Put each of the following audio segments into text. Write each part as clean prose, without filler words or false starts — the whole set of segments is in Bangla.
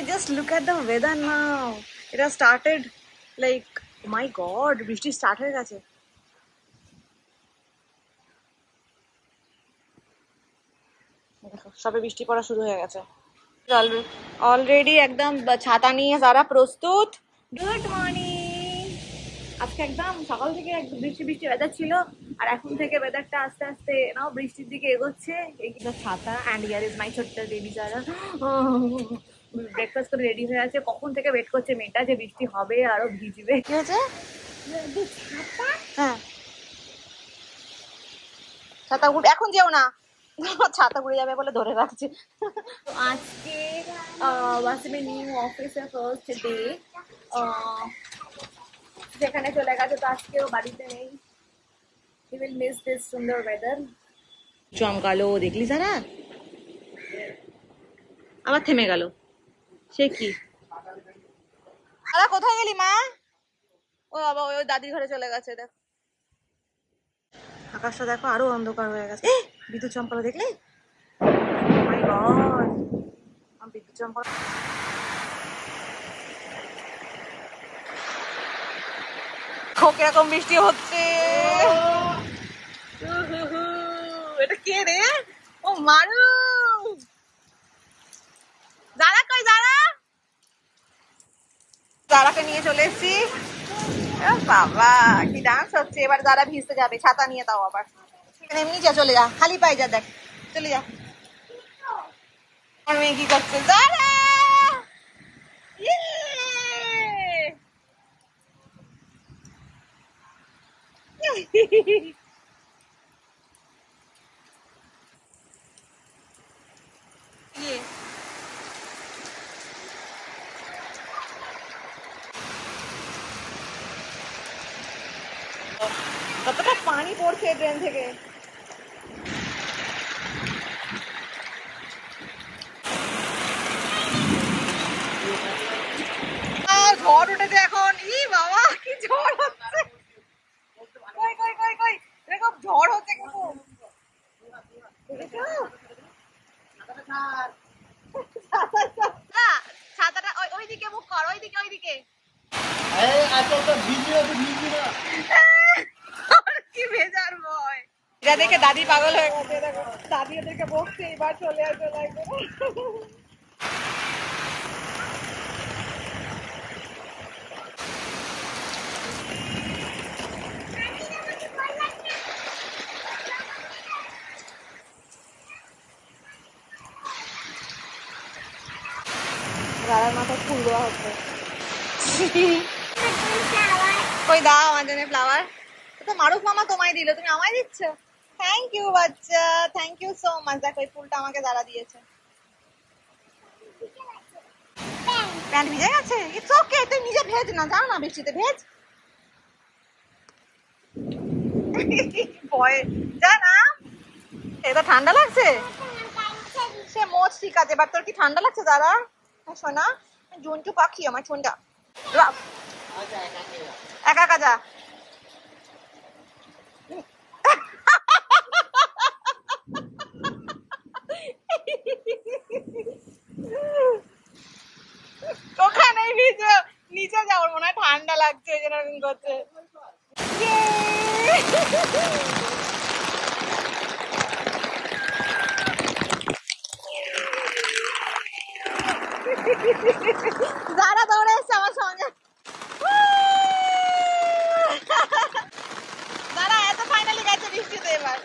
just look at the weather now. It has started like, oh my god, বৃষ্টি স্টার্ট হয়ে গেছে। দেখো সবে বৃষ্টি পড়া শুরু হয়ে গেছে অলরেডি। একদম ছাতা নিয়ে যারা প্রস্তুত। Good morning. আজকে একদম সকাল থেকে একদম বৃষ্টি বৃষ্টি ওয়েদার ছিল, আর এখন থেকে ওয়েদারটা আস্তে আস্তে নাও বৃষ্টির দিকে এগোচ্ছে। এই ছাতা অ্যান্ড হিয়ার ইজ মাই ছোট্ট বেবি যারা ব্রেকফাস্ট করে রেডি হয়ে আছে। কখন থেকে ওয়েট করছে মেয়েটা যে বৃষ্টি হবে আরো ভিজবে। কি হয়েছে? হ্যাঁ ছাতা এখন যেও না, ছাতা উড়ে যাবে বলে ধরে রাখছে। তো আজকে ওয়াসিমের নিউ অফিসের ফার্স্ট ডে, যেখানে চলে গেছে, তো আজকেও বাড়িতে নেই। হি উইল মিস দিস সুন্দর ওয়েদার। চমকালো দেখলি সারা, আবার থেমে গেল। সে কি? দাদা কোথায় গেলি মা? ও বাবা ওই দাদির ঘরে চলে গেছে। দেখ আকাশটা দেখো আরো অন্ধকার হয়ে গেছে। বিদ্যুৎ চমকালো দেখলে? মাই গড, বিদ্যুৎ চমকালো। কিরকম বৃষ্টি হচ্ছে। এটা কে রে? ও মারু। যারা কই যারা? যারাকে নিয়ে চলে এসেছি। বাবা কি ডান্স হচ্ছে। এবার যারা ভিজতে যাবে ছাতা নিয়ে, তাও আবার এমনি যা, চলে যা, খালি পাই যা, দেখ চলে যা। আমার মেয়ে কি করছে? যারা কতটা পানি পড়ছে ট্রেন থেকে। ঝড় উঠেছে এখন। ই বাবা কি ঝড় হচ্ছে। কই কই কই কই এরকম ঝড় হচ্ছে কিন্তু। ছাতাটা ওইদিকে মুখ কর, ওইদিকে ওইদিকে। কি ভেজার ভয়। এটা দেখে দাদি পাগল হয়ে গেছে। দেখো দাদি ওদেরকে বকছে, এবার চলে আসবে লাগবে। দাদার মাথায় ফুল দেওয়া হচ্ছে। কই দাও আমার জন্য ফ্লাওয়ার। তো মারুফ মামা তোমায় দিল, তুমি আমায় দিচ্ছ? থ্যাংক ইউ বাচ্চা, থ্যাংক ইউ সো মাচ। দেখো এই ফুলটা আমাকে দাদা দিয়েছে। প্যান্ট ভিজে গেছে? ইটস ওকে, তুই নিজে ভেজ না, যাও না বৃষ্টিতে ভেজ। ভয় যা না। এটা ঠান্ডা লাগছে। সে মোচ ঠিক আছে, বাট তোর কি ঠান্ডা লাগছে দাদা? শোনা জন্টু পাখি আমার ঠোঁটা। একা একা যা। ওখানেই নিচে নিচে যাওয়ার মনে হয় ঠান্ডা লাগছে, ওই জন্য এরকম করছে। যারা দৌড়ে এসছে আমার সঙ্গে। যারা এত ফাইনালি গেছে বৃষ্টিতে এবার।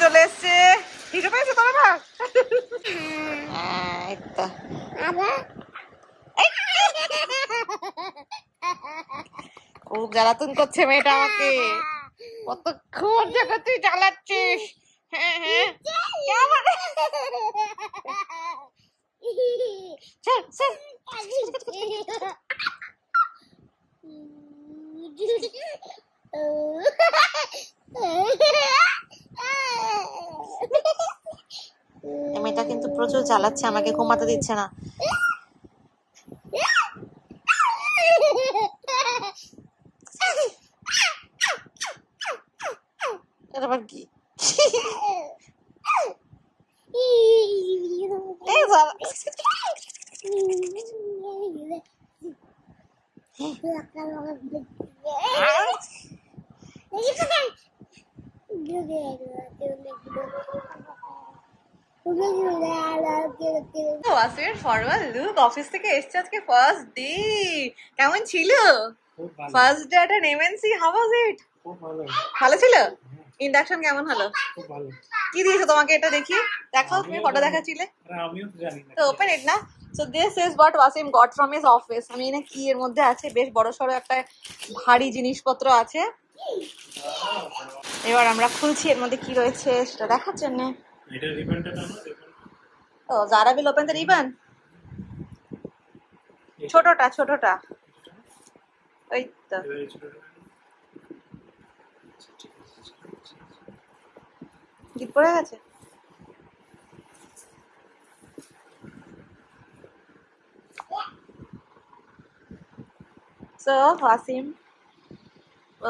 চলে এসছে। হিরো পেয়েছে তোর আবার? খুব জ্বালাতন করছে মেয়েটা আমাকে। কতক্ষণ থেকে তুই জ্বালাচ্ছিস। হ্যাঁ হ্যাঁ প্রচুর জ্বালাচ্ছে, আমাকে ঘুমাতে দিচ্ছে না। এটা আবার কি? ওয়াসিমের ফরমাল লুক, অফিস থেকে এসছে আজকে ফার্স্ট ডে। কেমন ছিল first day at MNC? How was it? ভালো ছিল। ইন্ডাকশন কেমন হলো? কি দিয়েছো তোমাকে? এটা দেখি, দেখাও, তুমি ফটো দেখাচ্ছিলে। তো ওপেন ইট না। So this is what Wasim got from his office. আমি না কি এর মধ্যে আছে, বেশ বড় সড়ো একটা ভারী জিনিসপত্র আছে। এবার আমরা খুলছি এর মধ্যে কি রয়েছে সেটা দেখার জন্য। এটা রিবনটা না? ও Zara will open the ribbon. ছোটটা ওই তো। গিট পড়ে গেছে। So Wasim,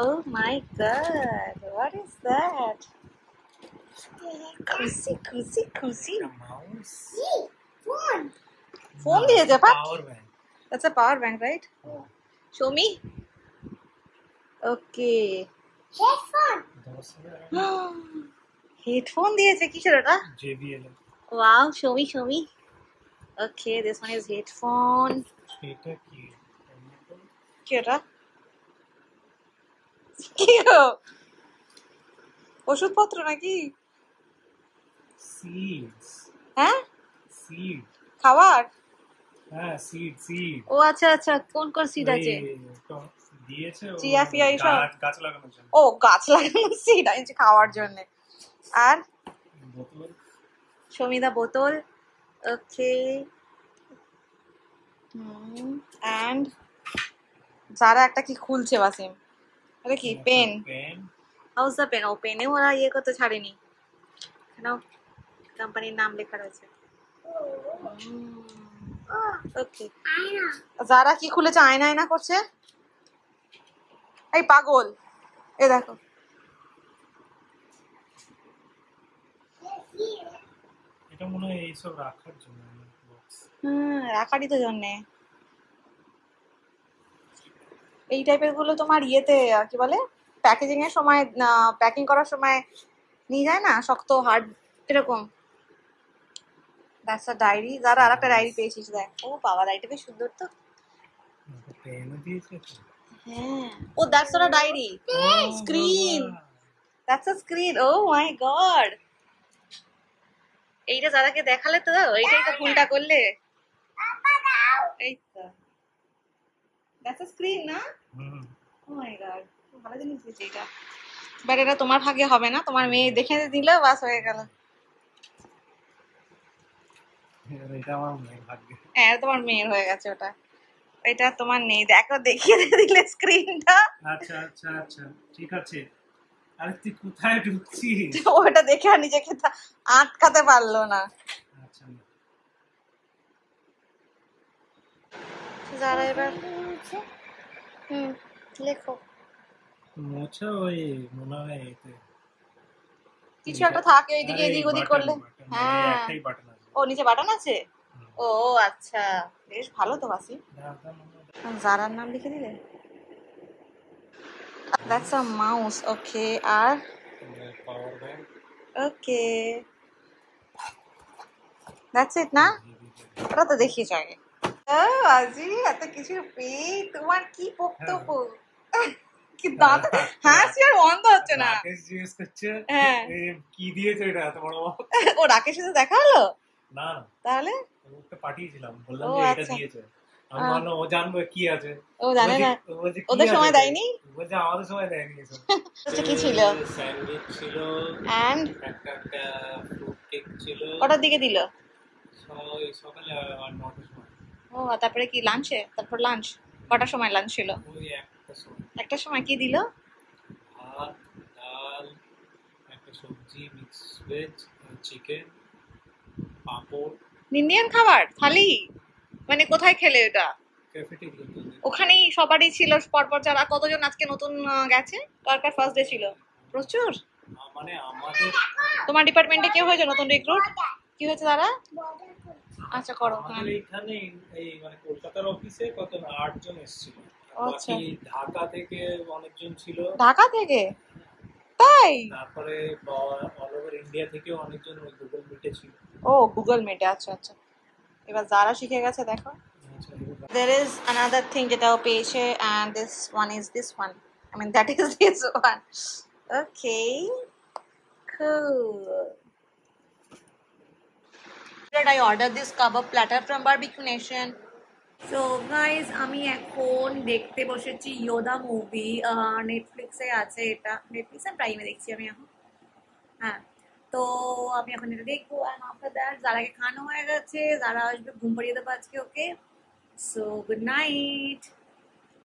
oh my god, what is that? Kusi. Phone দিয়েছে পা? Power bank. That's a power bank, right? Show me. Okay. Headphone দিয়েছে, কিসের ওটা? JBL. Wow, show me. Okay, this one is headphone. এটা কি? কি ওটা? কি গো? ওষুধপত্র নাকি? Seeds. হ্যাঁ, Seed. খাবার। হ্যাঁ, seed. ও আচ্ছা, কোন সিড আছে? দিয়েছে ও চিয়া ফিয়া এইসব? গাছ লাগানোর জন্য। ও গাছ লাগানোর সিড আছে খাওয়ার জন্য। আর বোতল। সমিদা বোতল। ওকে। এন্ড যারা একটা কি খুলছে ওয়াসিম, এটা কি? পেন। How's the pen? ও পেনে ওরা ইয়ে করতে ছাড়েনি, এখানেও কোম্পানির নাম লেখা রয়েছে। ওকে, যারা কি খুলেছে? আয়না করছে। এই পাগল, এ দেখো। এটা মনে হয় এইসব রাখার জন্য বক্স। রাখারই তো জন্যে। এই টাইপের গুলো তোমার ইয়েতে কি বলে, প্যাকেজিং এর সময়, প্যাকিং করার সময় নিয়ে যায় না, শক্ত হার্ড এরকম। That's a diary. যারা আর একটা ডায়েরি পেয়েছিস, দেখ। ও বাবা, ডায়েরিটা বেশ সুন্দর তো। পেনও দিয়েছে। হ্যাঁ, oh that's a diary. Screen, that's a screen. Oh my God, এইটা যারাকে দেখালে তো, এইটাই তো ভুলটা করলে। এই তো দ্যাটস আ স্ক্রিন না? ও মাই গড, ভালো জিনিস দিয়েছে এটা। বাট এটা তোমার ভাগ্যে হবে না, তোমার মেয়ে দেখে দিলে বাস হয়ে গেল। এটা আমার মেয়ের ভাগ্যে। হ্যাঁ, তোমার মেয়ের হয়ে গেছে ওটা। এটা তোমার নেই, দেখো দেখিয়ে দিলে স্ক্রিনটা। আচ্ছা ঠিক আছে। আরে তুই কোথায় ঢুকছিস? ওটা দেখে আর নিজেকে আটকাতে পারলো না। আচ্ছা, যারা এবার লেখো। মোছা ওই মনে হয় এতে কিছু একটা থাকে এইদিকে এদিক ওদিক করলে। হ্যাঁ, একটাই বাটন আছে। ও নিচে বাটন আছে। ও আচ্ছা, বেশ ভালো তো বাসি। যারার নাম লিখে দিলে। That's a mouse. Okay, আর power bank. Okay, that's it না? ওটা তো দেখিয়েছ আগে। আজি এত কিছু পেয়ে তোমার কি বক্তব্য? কি দাঁত হাসি আর বন্ধ হচ্ছে না। রাকেশ জিজ্ঞেস করছে কি দিয়েছে এটা এত বড় বক্স? ও রাকেশের সাথে দেখা হলো না, তাহলে ওকে পাঠিয়েছিলাম, বললাম যে এটা দিয়েছে। আমি ভাবলাম ও জানবে কি আছে। ও জানে না, ওদের সময় দেয়নি। বলছে আমাদের সময় দেয়নি এসব। কি ছিল? স্যান্ডউইচ ছিল এন্ড একটা ফ্রুট কেক ছিল। কটার দিকে দিল? সকালে 9টার সময়। ও তারপরে কি লাঞ্চে? তারপর লাঞ্চ কটার সময় লাঞ্চ ছিল? ওই একটার সময়। একটার সময় কি দিল? ভাত, ডাল, একটা সবজি, মিক্স ভেজ, চিকেন, পাঁপড়, ইন্ডিয়ান খাবার থালি, মানে কোথায় খেলে এটা? ক্যাফেটেরিয়াতে। ওখানেই সবারই ছিল পরপর যারা, কতজন আজকে নতুন গেছে? কার কার ফার্স্ট ডে ছিল? প্রচুর। মানে আমাদের তোমার ডিপার্টমেন্টে কেউ হয়েছে নতুন রিক্রুট? কি হয়েছে তারা? আচ্ছা করো। হ্যাঁ আমাদের এইখানে এই মানে কলকাতার অফিসে কত 8 জন এসেছিল। আচ্ছা, বাকি ঢাকা থেকে অনেকজন ছিল। ঢাকা থেকে? তাই? তারপরে অল ওভার ইন্ডিয়া থেকেও অনেকজন ওই গুগল মিটে ছিল। ও গুগল মিটে, আচ্ছা আচ্ছা। এবার যারা শিখে গেছে দেখো। আচ্ছা, এবার There is another thing যেটা ও পেয়েছে, and this one is this one. I mean that is this one. Okay, cool. Did I order this kebab platter from Barbecue Nation? So guys, আমি এখন দেখতে বসেছি ইয়োদা মুভি। নেটফ্লিক্সে আছে এটা, নেটফ্লিক্স আর প্রাইমে দেখছি আমি এখন। হ্যাঁ, তো আমি এখন এটা দেখবো, অ্যান্ড আফটার দ্যাট যারাকে খানো হয়ে গেছে, যারা আসবে ঘুম পাড়িয়ে দেবো আজকে ওকে। So good night.